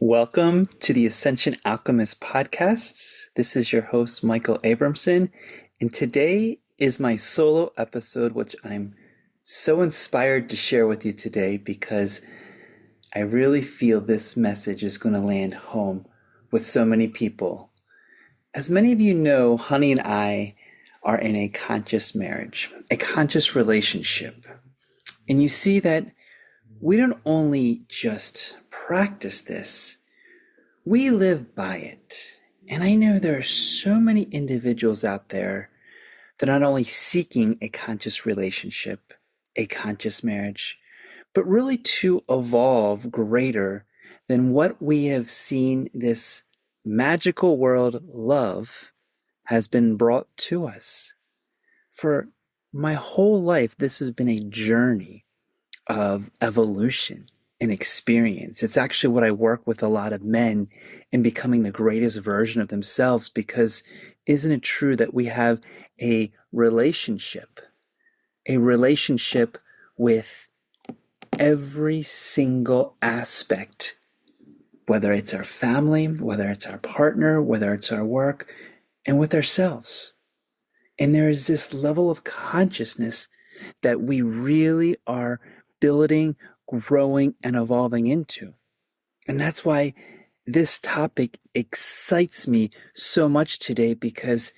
Welcome to the Ascension Alchemists podcast. This is your host, Michael Abramson, and today is my solo episode, which I'm so inspired to share with you today because I really feel this message is going to land home with so many people. As many of you know, Honey and I are in a conscious marriage, a conscious relationship. And you see that we don't only just practice this, we live by it. And I know there are so many individuals out there that are not only seeking a conscious relationship, a conscious marriage, but really to evolve greater than what we have seen this magical world love has been brought to us. For my whole life, this has been a journey of evolution and experience. It's actually what I work with a lot of men in becoming the greatest version of themselves, because isn't it true that we have a relationship with every single aspect, whether it's our family, whether it's our partner, whether it's our work, and with ourselves. And there is this level of consciousness that we really are building, growing, and evolving into. And that's why this topic excites me so much today, because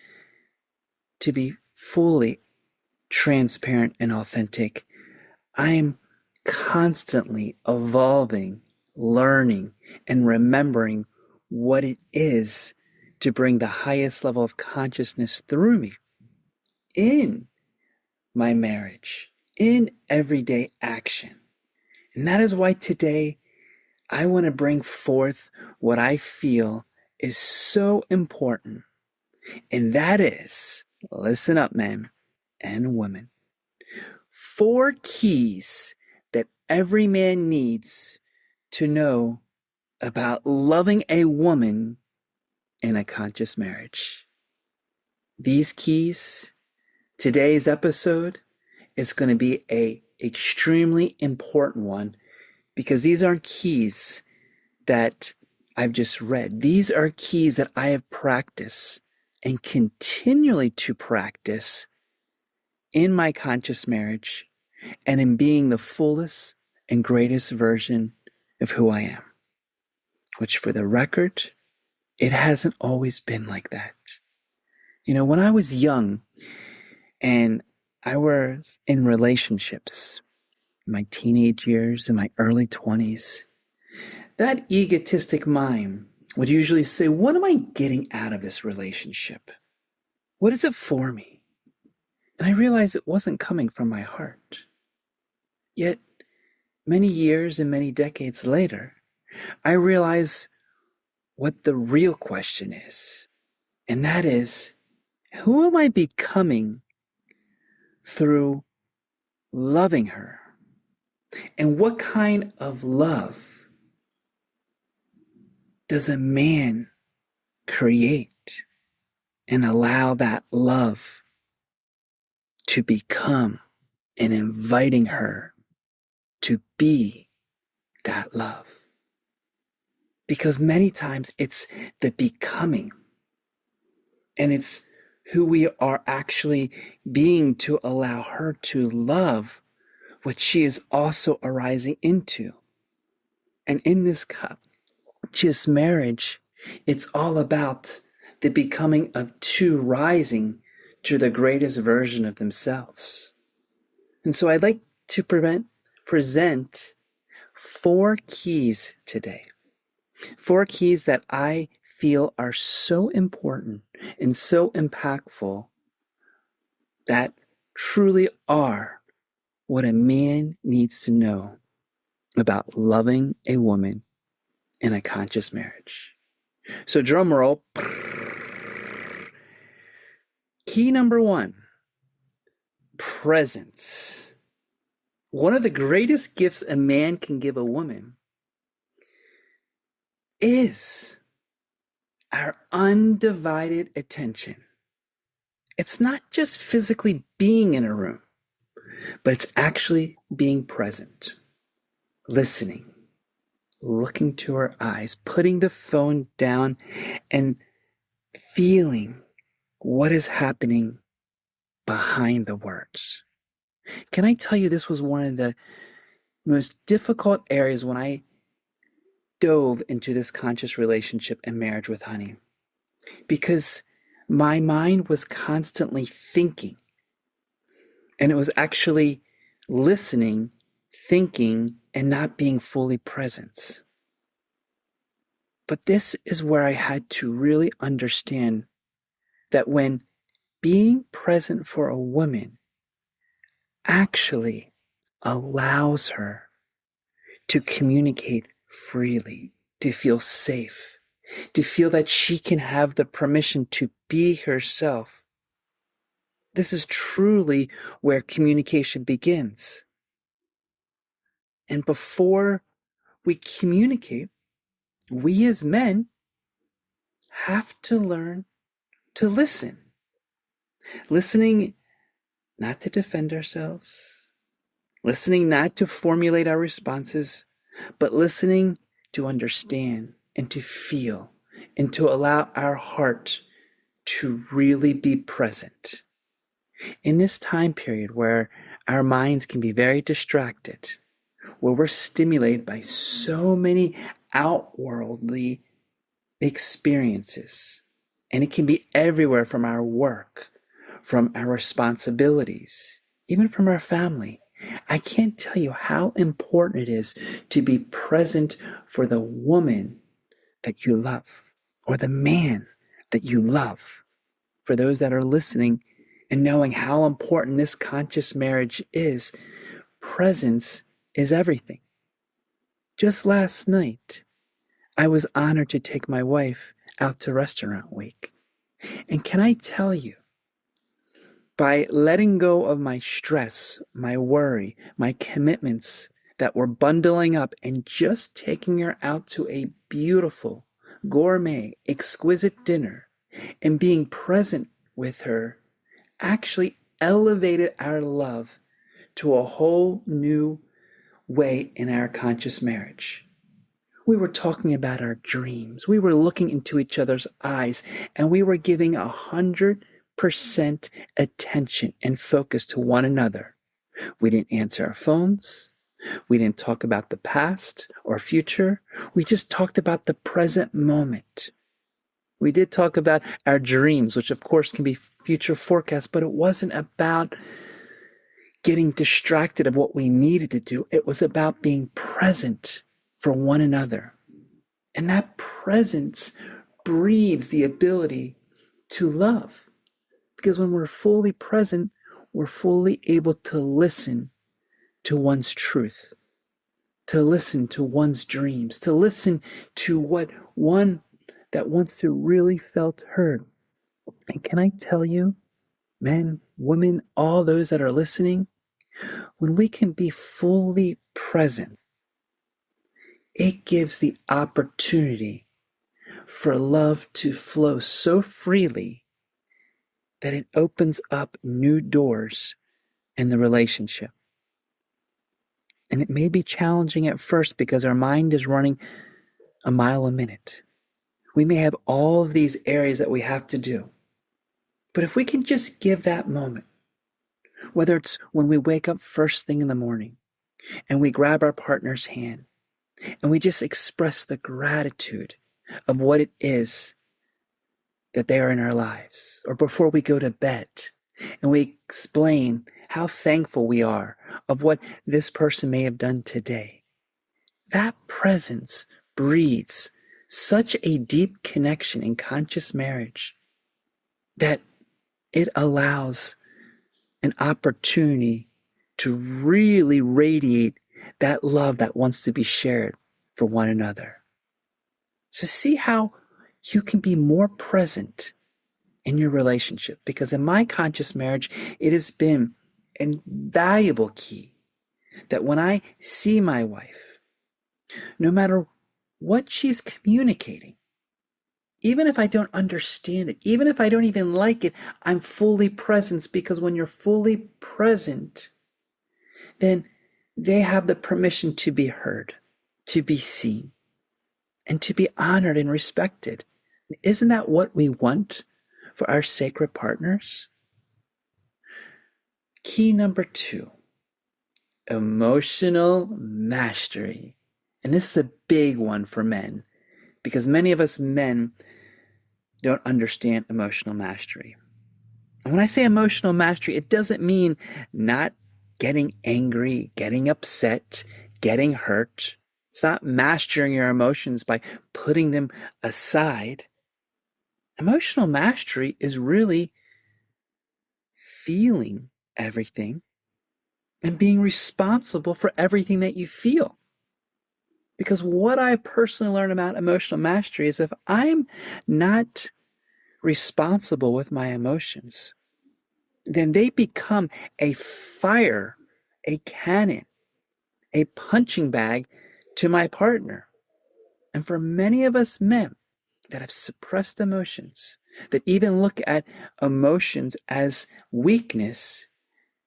to be fully transparent and authentic, I'm constantly evolving, learning, and remembering what it is to bring the highest level of consciousness through me in my marriage, in everyday action. And that is why today I want to bring forth what I feel is so important. And that is, listen up, men and women, 4 keys that every man needs to know about loving a woman in a conscious marriage. These keys, today's episode is going to be an extremely important one, because these aren't keys that I've just read. These are keys that I have practiced and continually to practice in my conscious marriage and in being the fullest and greatest version of who I am. Which, for the record, it hasn't always been like that. You know, when I was young and I was in relationships, my teenage years, in my early 20s, that egotistic mind would usually say, what am I getting out of this relationship? What is it for me? And I realized it wasn't coming from my heart. Yet, many years and many decades later, I realize what the real question is. And that is, who am I becoming through loving her? And what kind of love does a man create and allow that love to become, and inviting her to be that love? Because many times it's the becoming, and it's who we are actually being to allow her to love what she is also arising into. And in this conscious marriage, it's all about the becoming of two rising to the greatest version of themselves. And so I'd like to present 4 keys today. 4 keys that I feel are so important and so impactful, that truly are what a man needs to know about loving a woman in a conscious marriage. So drum roll. Key number 1, presence. One of the greatest gifts a man can give a woman is our undivided attention. It's not just physically being in a room, but it's actually being present, listening, looking to her eyes, putting the phone down and feeling what is happening behind the words. Can I tell you, this was one of the most difficult areas when I dove into this conscious relationship and marriage with Honey, because my mind was constantly thinking, and it was actually listening, thinking, and not being fully present. But this is where I had to really understand that when being present for a woman actually allows her to communicate freely, to feel safe, to feel that she can have the permission to be herself. This is truly where communication begins. And before we communicate, we as men have to learn to listen. Listening not to defend ourselves, listening not to formulate our responses, but listening to understand and to feel and to allow our heart to really be present. In this time period where our minds can be very distracted, where we're stimulated by so many outwardly experiences, and it can be everywhere from our work, from our responsibilities, even from our family. I can't tell you how important it is to be present for the woman that you love or the man that you love. For those that are listening and knowing how important this conscious marriage is, presence is everything. Just last night, I was honored to take my wife out to Restaurant Week. And can I tell you, by letting go of my stress, my worry, my commitments that were bundling up and just taking her out to a beautiful, gourmet, exquisite dinner and being present with her actually elevated our love to a whole new way in our conscious marriage. We were talking about our dreams. We were looking into each other's eyes, and we were giving 100% attention and focus to one another. We didn't answer our phones. We didn't talk about the past or future. We just talked about the present moment. We did talk about our dreams, which of course can be future forecasts, but it wasn't about getting distracted of what we needed to do. It was about being present for one another. And that presence breeds the ability to love. Because when we're fully present, we're fully able to listen to one's truth, to listen to one's dreams, to listen to what one that wants to really felt heard. And can I tell you, men, women, all those that are listening, when we can be fully present, it gives the opportunity for love to flow so freely that it opens up new doors in the relationship. And it may be challenging at first because our mind is running a mile a minute. We may have all of these areas that we have to do. But if we can just give that moment, whether it's when we wake up first thing in the morning and we grab our partner's hand and we just express the gratitude of what it is that they are in our lives, or before we go to bed and we explain how thankful we are of what this person may have done today, that presence breeds such a deep connection in conscious marriage that it allows an opportunity to really radiate that love that wants to be shared for one another. So see how you can be more present in your relationship, because in my conscious marriage, it has been a valuable key that when I see my wife, no matter what she's communicating, even if I don't understand it, even if I don't even like it, I'm fully present, because when you're fully present, then they have the permission to be heard, to be seen, and to be honored and respected. Isn't that what we want for our sacred partners? Key number 2, emotional mastery. And this is a big one for men, because many of us men don't understand emotional mastery. And when I say emotional mastery, it doesn't mean not getting angry, getting upset, getting hurt. It's not mastering your emotions by putting them aside. Emotional mastery is really feeling everything and being responsible for everything that you feel. Because what I personally learned about emotional mastery is if I'm not responsible with my emotions, then they become a fire, a cannon, a punching bag to my partner. And for many of us men that have suppressed emotions, that even look at emotions as weakness,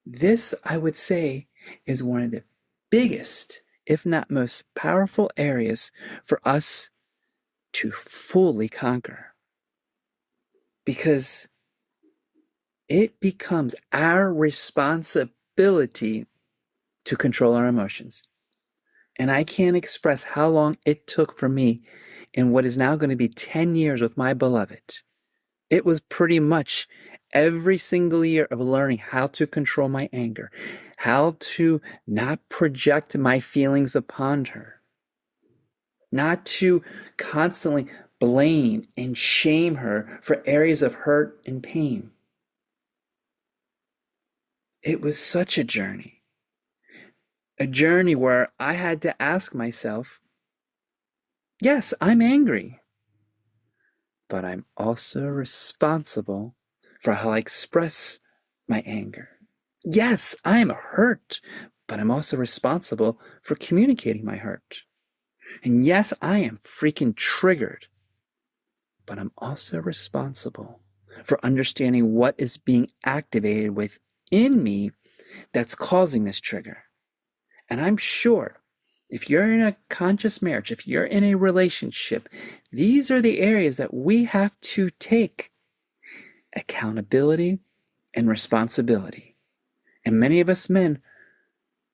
this, I would say, is one of the biggest, if not most powerful areas for us to fully conquer. Because it becomes our responsibility to control our emotions. And I can't express how long it took for me in what is now going to be 10 years with my beloved. It was pretty much every single year of learning how to control my anger, how to not project my feelings upon her, not to constantly blame and shame her for areas of hurt and pain. It was such a journey where I had to ask myself, yes, I'm angry, but I'm also responsible for how I express my anger. Yes, I'm hurt, but I'm also responsible for communicating my hurt. And yes, I am freaking triggered, but I'm also responsible for understanding what is being activated within me that's causing this trigger. And I'm sure if you're in a conscious marriage, if you're in a relationship, these are the areas that we have to take accountability and responsibility. And many of us men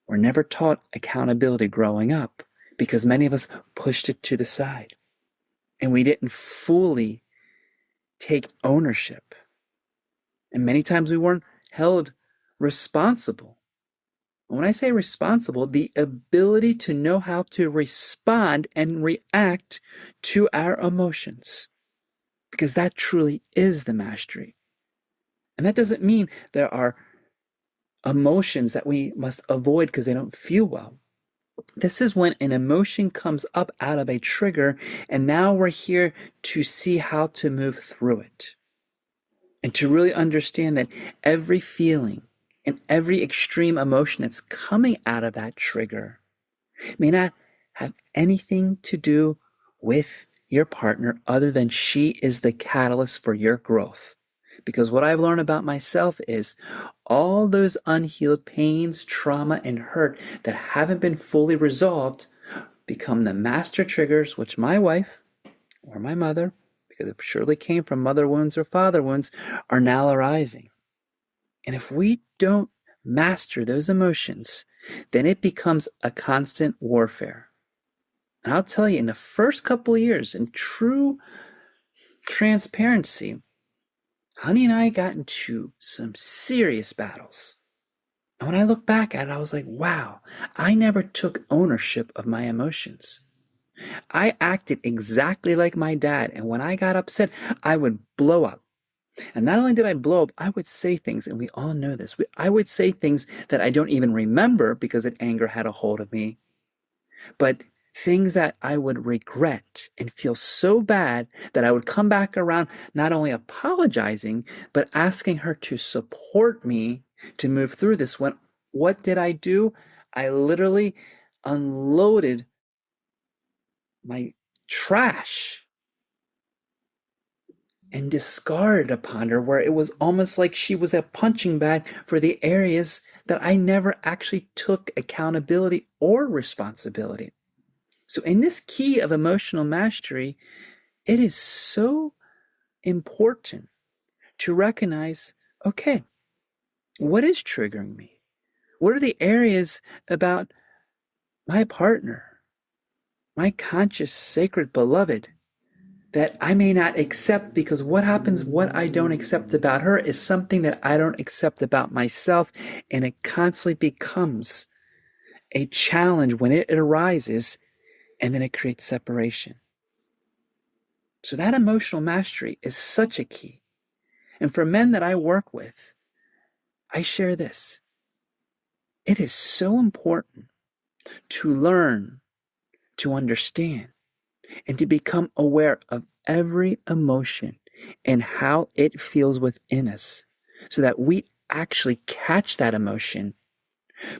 were never taught accountability growing up because many of us pushed it to the side and we didn't fully take ownership. And many times we weren't held responsible. When I say responsible, the ability to know how to respond and react to our emotions, because that truly is the mastery. And that doesn't mean there are emotions that we must avoid because they don't feel well. This is when an emotion comes up out of a trigger, and now we're here to see how to move through it. And to really understand that every feeling and every extreme emotion that's coming out of that trigger may not have anything to do with your partner other than she is the catalyst for your growth. Because what I've learned about myself is all those unhealed pains, trauma, and hurt that haven't been fully resolved become the master triggers, which my wife or my mother, because it surely came from mother wounds or father wounds, are now arising. And if we don't master those emotions, then it becomes a constant warfare. And I'll tell you, in the first couple of years, in true transparency, Honey and I got into some serious battles. And when I look back at it, I was like, wow, I never took ownership of my emotions. I acted exactly like my dad, and when I got upset, I would blow up. And not only did I blow up, I would say things, and we all know this, I would say things that I don't even remember because that anger had a hold of me, but things that I would regret and feel so bad that I would come back around not only apologizing, but asking her to support me to move through this. What did I do? I literally unloaded my trash and discarded upon her, where it was almost like she was a punching bag for the areas that I never actually took accountability or responsibility. So in this key of emotional mastery, it is so important to recognize, okay, what is triggering me? What are the areas about my partner, my conscious, sacred beloved, that I may not accept? Because what happens, what I don't accept about her is something that I don't accept about myself, and it constantly becomes a challenge when it arises, and then it creates separation. So that emotional mastery is such a key. And for men that I work with, I share this. It is so important to learn, to understand, and to become aware of every emotion and how it feels within us, so that we actually catch that emotion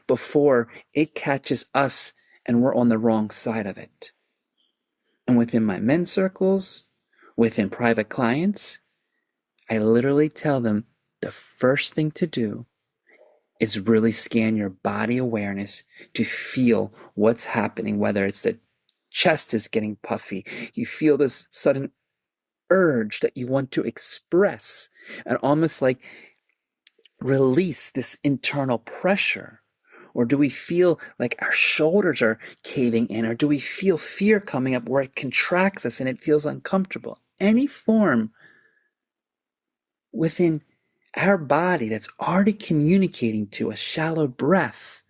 before it catches us and we're on the wrong side of it. And within my men's circles, within private clients, I literally tell them the first thing to do is really scan your body awareness to feel what's happening, whether it's the chest is getting puffy, you feel this sudden urge that you want to express and almost like release this internal pressure. Or do we feel like our shoulders are caving in? Or do we feel fear coming up where it contracts us and it feels uncomfortable? Any form within our body that's already communicating to us, shallow breath,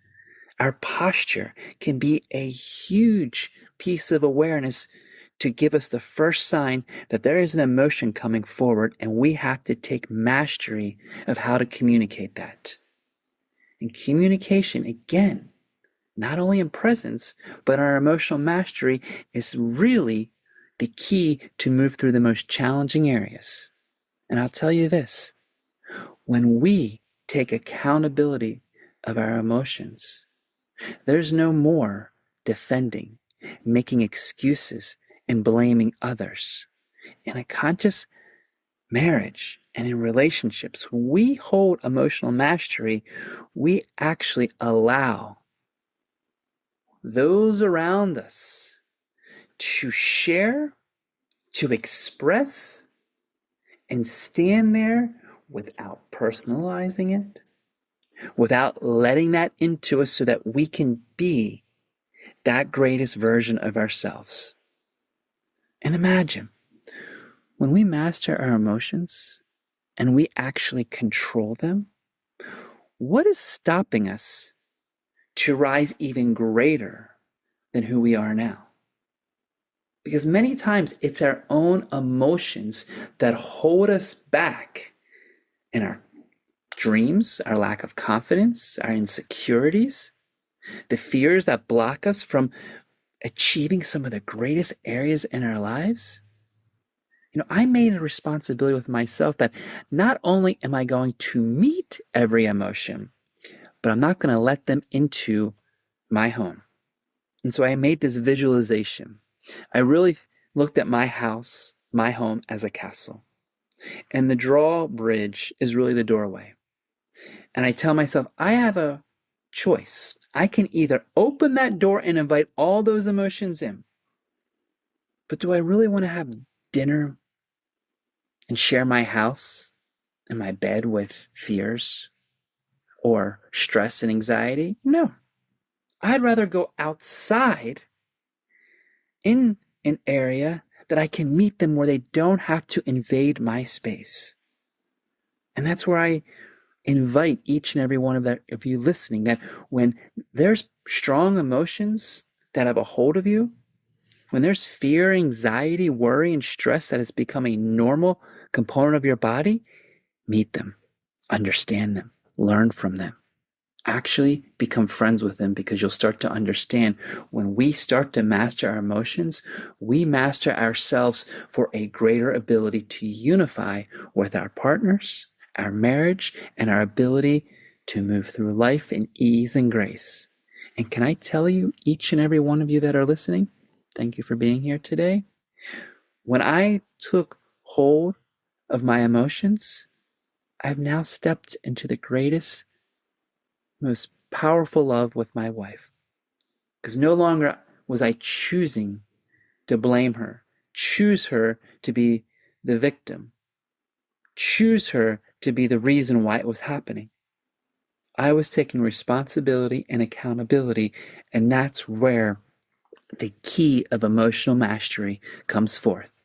our posture can be a huge piece of awareness to give us the first sign that there is an emotion coming forward, and we have to take mastery of how to communicate that. And communication, again, not only in presence, but our emotional mastery is really the key to move through the most challenging areas. And I'll tell you this, when we take accountability of our emotions, there's no more defending, making excuses, and blaming others. In a conscious marriage and in relationships, when we hold emotional mastery, we actually allow those around us to share, to express, and stand there without personalizing it, without letting that into us, so that we can be that greatest version of ourselves. And imagine, when we master our emotions and we actually control them, what is stopping us to rise even greater than who we are now? Because many times it's our own emotions that hold us back in our dreams, our lack of confidence, our insecurities, the fears that block us from achieving some of the greatest areas in our lives. I made a responsibility with myself that not only am I going to meet every emotion, but I'm not going to let them into my home. And so I made this visualization. I really looked at my house, my home, as a castle. And the drawbridge is really the doorway. And I tell myself, I have a choice. I can either open that door and invite all those emotions in. But do I really want to have dinner and share my house and my bed with fears or stress and anxiety? No. I'd rather go outside in an area that I can meet them where they don't have to invade my space. And that's where I invite each and every one of you listening, that when there's strong emotions that have a hold of you, when there's fear, anxiety, worry, and stress that has become a normal component of your body, meet them, understand them, learn from them. Actually become friends with them, because you'll start to understand when we start to master our emotions, we master ourselves for a greater ability to unify with our partners, our marriage, and our ability to move through life in ease and grace. And can I tell you, each and every one of you that are listening, thank you for being here today. When I took hold of my emotions, I've now stepped into the greatest, most powerful love with my wife. Because no longer Was I choosing to blame her, choose her to be the victim, choose her to be the reason why it was happening? I was taking responsibility and accountability, and that's where the key of emotional mastery comes forth.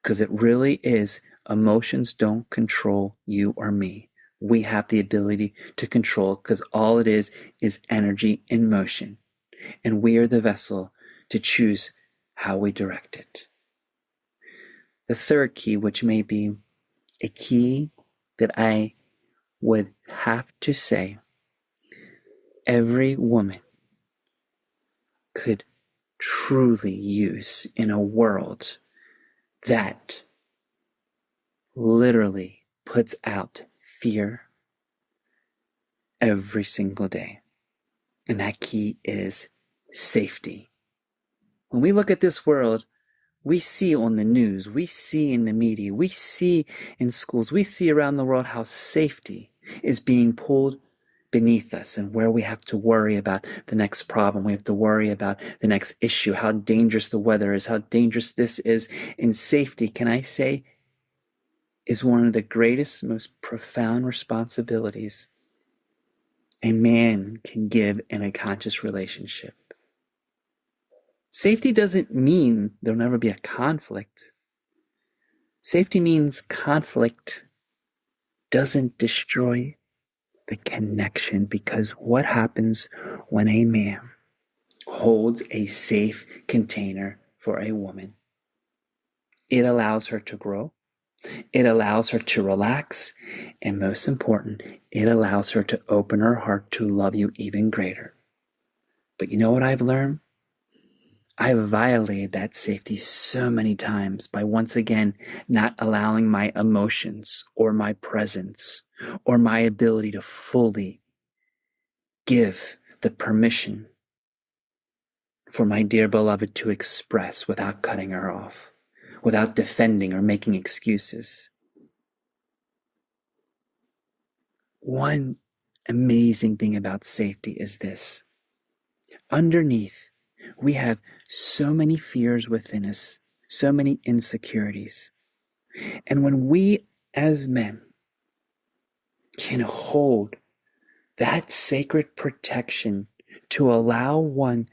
Because it really is, emotions don't control you or me. We have the ability to control, because all it is energy in motion. And we are the vessel to choose how we direct it. The third key, which may be a key that I would have to say every woman could truly use in a world that literally puts out fear every single day. And that key is safety. When we look at this world, we see on the news, we see in the media, we see in schools, we see around the world how safety is being pulled beneath us, and where we have to worry about the next problem, we have to worry about the next issue, how dangerous the weather is, how dangerous this is. And safety, can I say, is one of the greatest, most profound responsibilities a man can give in a conscious relationship. Safety doesn't mean there'll never be a conflict. Safety means conflict doesn't destroy the connection, because what happens when a man holds a safe container for a woman? It allows her to grow. It allows her to relax. And most important, it allows her to open her heart to love you even greater. But you know what I've learned? I've violated that safety so many times by once again not allowing my emotions or my presence or my ability to fully give the permission for my dear beloved to express without cutting her off, without defending or making excuses. One amazing thing about safety is this. Underneath, we have so many fears within us, so many insecurities. And when we as men can hold that sacred protection to allow one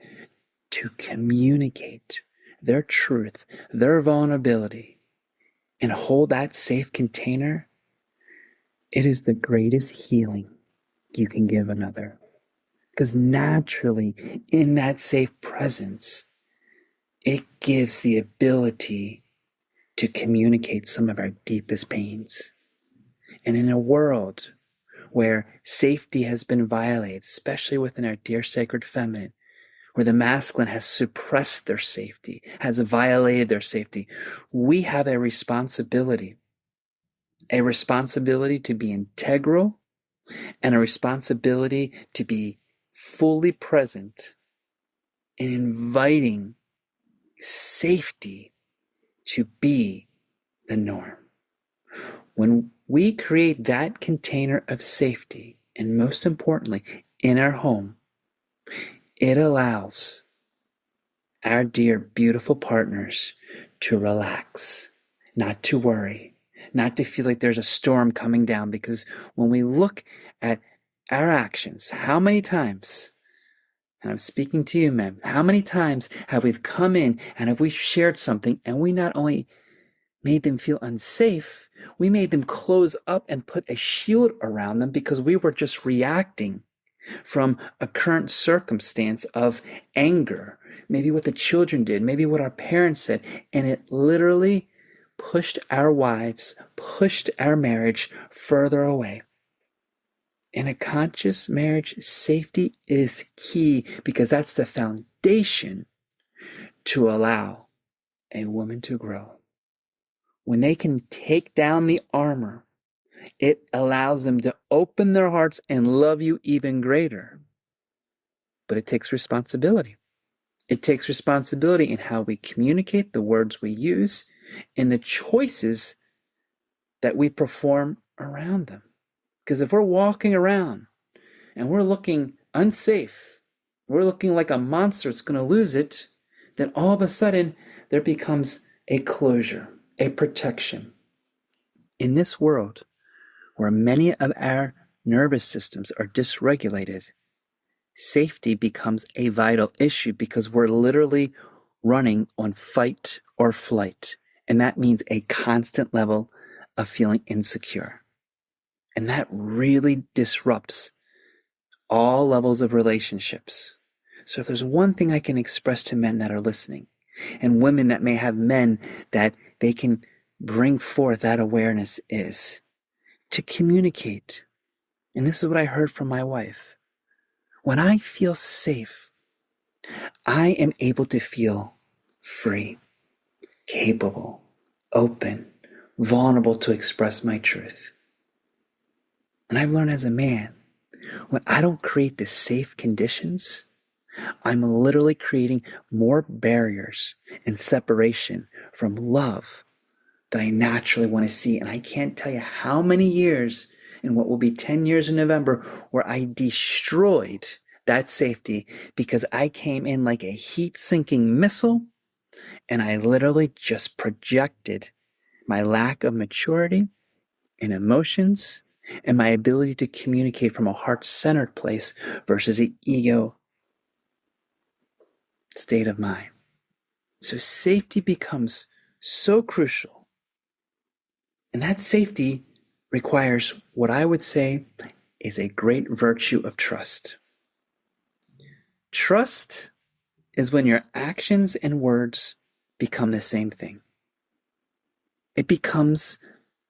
to communicate their truth, their vulnerability, and hold that safe container, it is the greatest healing you can give another. Because naturally, in that safe presence, it gives the ability to communicate some of our deepest pains. And in a world where safety has been violated, especially within our dear sacred feminine, where the masculine has suppressed their safety, has violated their safety, we have a responsibility to be integral, and a responsibility to be fully present in inviting safety to be the norm. When we create that container of safety, and most importantly, in our home, it allows our dear, beautiful partners to relax, not to worry, not to feel like there's a storm coming down. Because when we look at our actions, how many times, and I'm speaking to you, men, how many times have we come in and have we shared something, and we not only made them feel unsafe, we made them close up and put a shield around them because we were just reacting from a current circumstance of anger, maybe what the children did, maybe what our parents said, and it literally pushed our wives, pushed our marriage further away. In a conscious marriage, safety is key, because that's the foundation to allow a woman to grow. When they can take down the armor, it allows them to open their hearts and love you even greater. But it takes responsibility. It takes responsibility in how we communicate, the words we use, and the choices that we perform around them. Because if we're walking around and we're looking unsafe, we're looking like a monster that's going to lose it, then all of a sudden there becomes a closure, a protection. In this world, where many of our nervous systems are dysregulated, safety becomes a vital issue because we're literally running on fight or flight. And that means a constant level of feeling insecure. And that really disrupts all levels of relationships. So if there's one thing I can express to men that are listening, and women that may have men that they can bring forth that awareness, is to communicate. And this is what I heard from my wife. When I feel safe, I am able to feel free, capable, open, vulnerable to express my truth. And I've learned as a man, when I don't create the safe conditions, I'm literally creating more barriers and separation from love that I naturally want to see. And I can't tell you how many years, in what will be 10 years in November, where I destroyed that safety because I came in like a heat-sinking missile and I literally just projected my lack of maturity and emotions and my ability to communicate from a heart-centered place versus the ego state of mind. So safety becomes so crucial. And that safety requires what I would say is a great virtue of trust. Trust is when your actions and words become the same thing. It becomes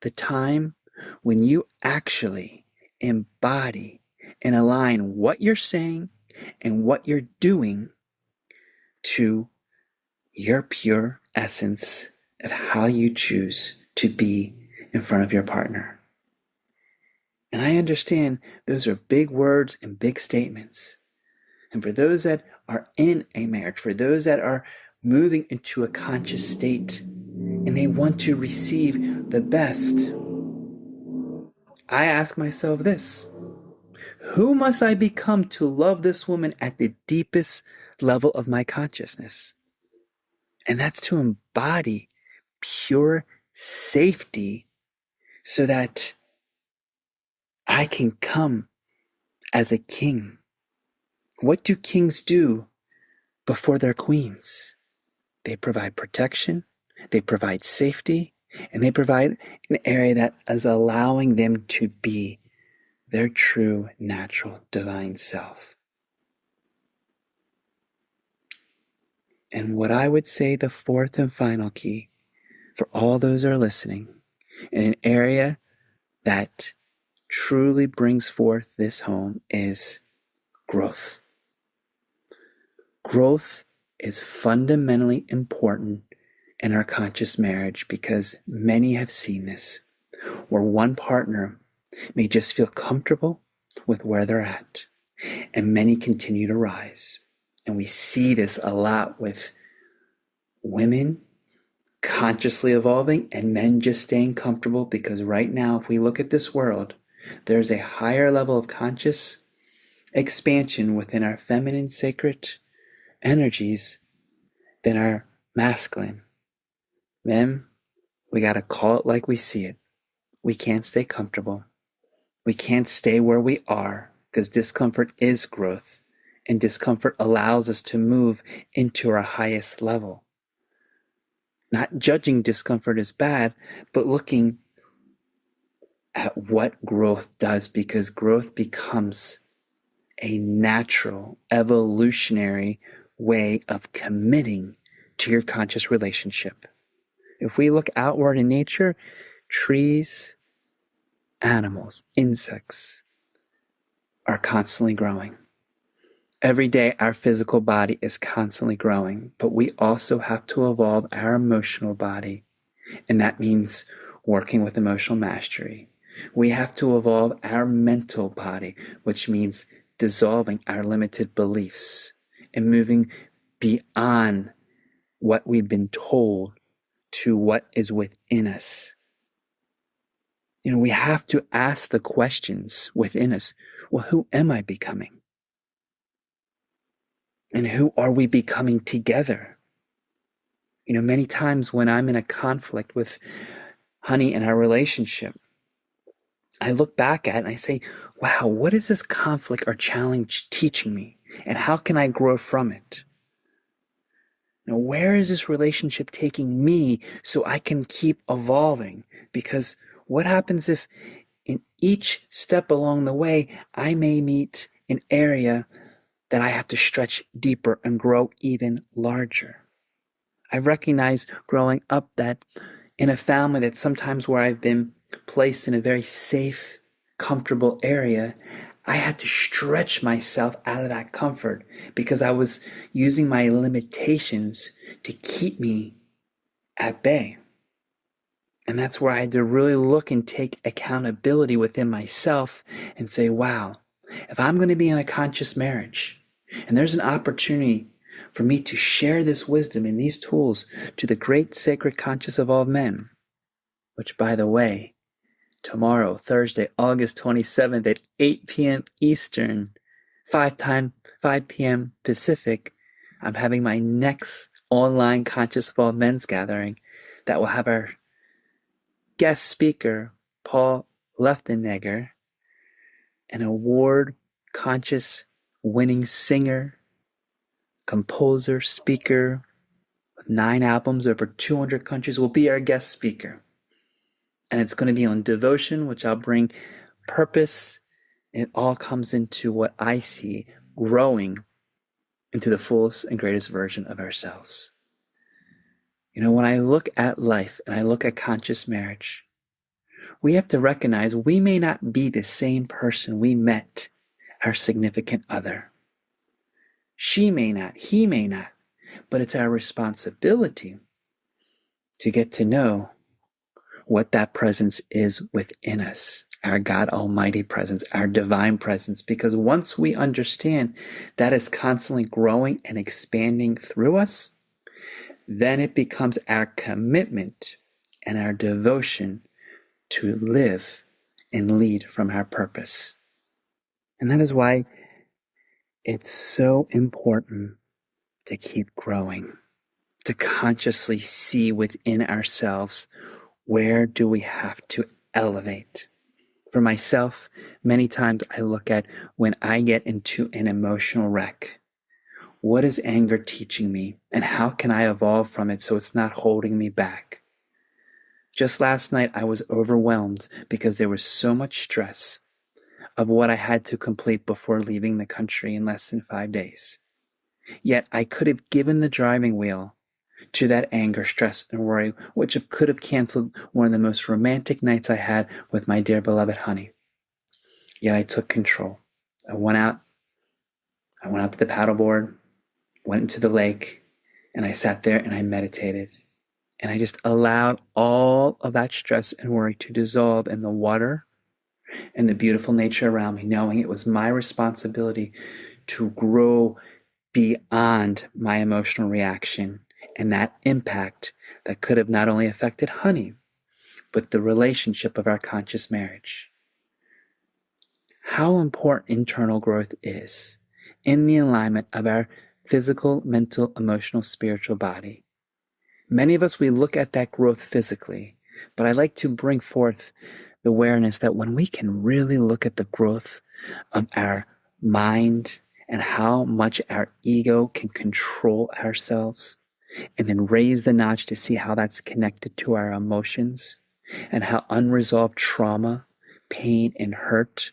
the time when you actually embody and align what you're saying and what you're doing to your pure essence of how you choose to be in front of your partner. And I understand those are big words and big statements. And for those that are in a marriage, for those that are moving into a conscious state and they want to receive the best, I ask myself this: who must I become to love this woman at the deepest level of my consciousness? And that's to embody pure safety so that I can come as a king. What do kings do before they're queens? They provide protection, they provide safety, and they provide an area that is allowing them to be their true, natural, divine self. And what I would say the fourth and final key for all those who are listening, in an area that truly brings forth this home, is growth. Growth is fundamentally important in our conscious marriage because many have seen this, where one partner may just feel comfortable with where they're at, and many continue to rise. And we see this a lot with women consciously evolving and men just staying comfortable, because right now, if we look at this world, there's a higher level of conscious expansion within our feminine sacred energies than our masculine. Men, we got to call it like we see it. We can't stay comfortable. We can't stay where we are, because discomfort is growth, and discomfort allows us to move into our highest level. Not judging discomfort as bad, but looking at what growth does, because growth becomes a natural, evolutionary way of committing to your conscious relationship. If we look outward in nature, trees, animals, insects are constantly growing. Every day, our physical body is constantly growing, but we also have to evolve our emotional body. And that means working with emotional mastery. We have to evolve our mental body, which means dissolving our limited beliefs and moving beyond what we've been told to what is within us. We have to ask the questions within us. Well, who am I becoming? And who are we becoming together? Many times when I'm in a conflict with Honey in our relationship, I look back at it and I say, wow, what is this conflict or challenge teaching me? And how can I grow from it? Where is this relationship taking me so I can keep evolving? Because what happens if in each step along the way, I may meet an area that I have to stretch deeper and grow even larger? I've recognized growing up that in a family that sometimes where I've been placed in a very safe, comfortable area, I had to stretch myself out of that comfort because I was using my limitations to keep me at bay. And that's where I had to really look and take accountability within myself and say, wow, if I'm going to be in a conscious marriage and there's an opportunity for me to share this wisdom and these tools to the great sacred conscious of all men, which, by the way, tomorrow, Thursday, August 27th at 8 p.m. Eastern, 5 p.m. Pacific, I'm having my next online Conscious of All Men's gathering that will have our guest speaker, Paul Leftenegger, an award conscious winning singer, composer, speaker, with 9 albums, over 200 countries, will be our guest speaker. And it's going to be on devotion, which I'll bring purpose. It all comes into what I see growing into the fullest and greatest version of ourselves. When I look at life and I look at conscious marriage, we have to recognize we may not be the same person we met our significant other. She may not, he may not, but it's our responsibility to get to know what that presence is within us, our God Almighty presence, our divine presence, because once we understand that is constantly growing and expanding through us, then it becomes our commitment and our devotion to live and lead from our purpose. And that is why it's so important to keep growing, to consciously see within ourselves, where do we have to elevate? For myself, many times I look at when I get into an emotional wreck. What is anger teaching me? And how can I evolve from it so it's not holding me back? Just last night, I was overwhelmed because there was so much stress of what I had to complete before leaving the country in less than 5 days. Yet I could have given the driving wheel to that anger, stress, and worry, which could have canceled one of the most romantic nights I had with my dear beloved Honey. Yet I took control. I went out to the paddleboard, went into the lake, and I sat there and I meditated. And I just allowed all of that stress and worry to dissolve in the water and the beautiful nature around me, knowing it was my responsibility to grow beyond my emotional reaction and that impact that could have not only affected Honey, but the relationship of our conscious marriage. How important internal growth is in the alignment of our physical, mental, emotional, spiritual body. Many of us, we look at that growth physically, but I like to bring forth the awareness that when we can really look at the growth of our mind and how much our ego can control ourselves, and then raise the notch to see how that's connected to our emotions and how unresolved trauma, pain, and hurt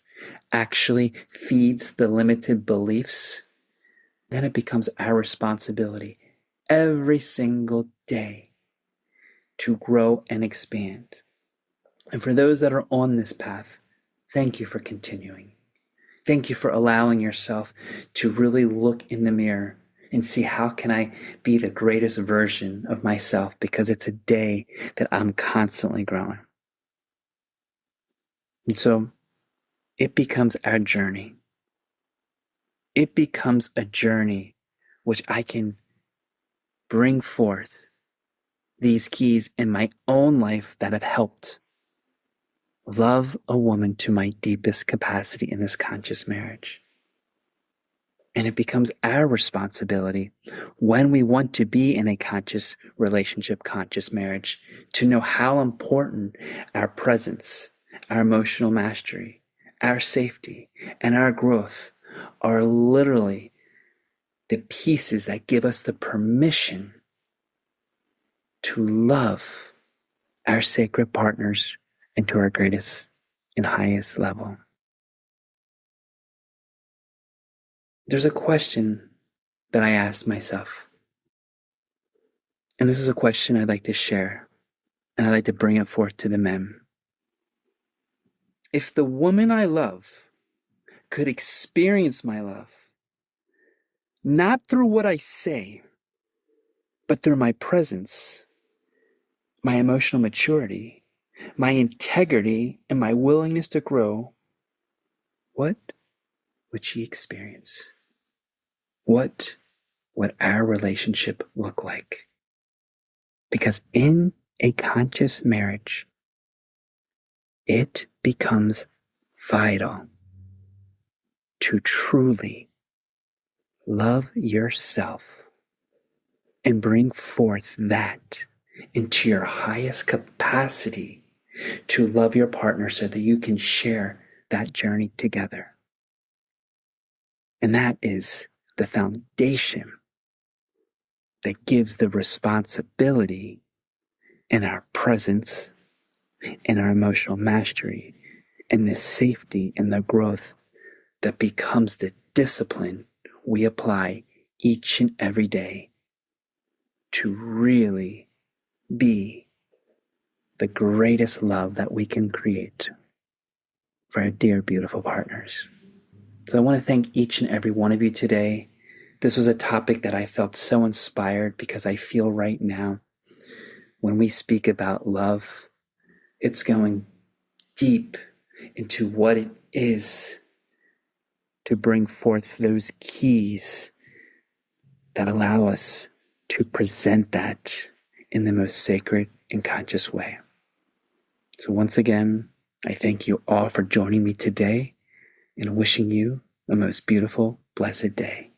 actually feeds the limited beliefs, then it becomes our responsibility every single day to grow and expand. And for those that are on this path, thank you for continuing. Thank you for allowing yourself to really look in the mirror and see how can I be the greatest version of myself, because it's a day that I'm constantly growing. And so it becomes our journey. It becomes a journey which I can bring forth these keys in my own life that have helped love a woman to my deepest capacity in this conscious marriage. And it becomes our responsibility when we want to be in a conscious relationship, conscious marriage, to know how important our presence, our emotional mastery, our safety, and our growth are literally the pieces that give us the permission to love our sacred partners and to our greatest and highest level. There's a question that I asked myself, and this is a question I'd like to share, and I'd like to bring it forth to the men. If the woman I love could experience my love, not through what I say, but through my presence, my emotional maturity, my integrity, and my willingness to grow, what would she experience? What would our relationship look like? Because in a conscious marriage, it becomes vital to truly love yourself and bring forth that into your highest capacity to love your partner so that you can share that journey together. And that is the foundation that gives the responsibility in our presence, in our emotional mastery, and the safety and the growth that becomes the discipline we apply each and every day to really be the greatest love that we can create for our dear, beautiful partners. So I want to thank each and every one of you today. This was a topic that I felt so inspired because I feel right now when we speak about love, it's going deep into what it is to bring forth those keys that allow us to present that in the most sacred and conscious way. So once again, I thank you all for joining me today and wishing you a most beautiful, blessed day.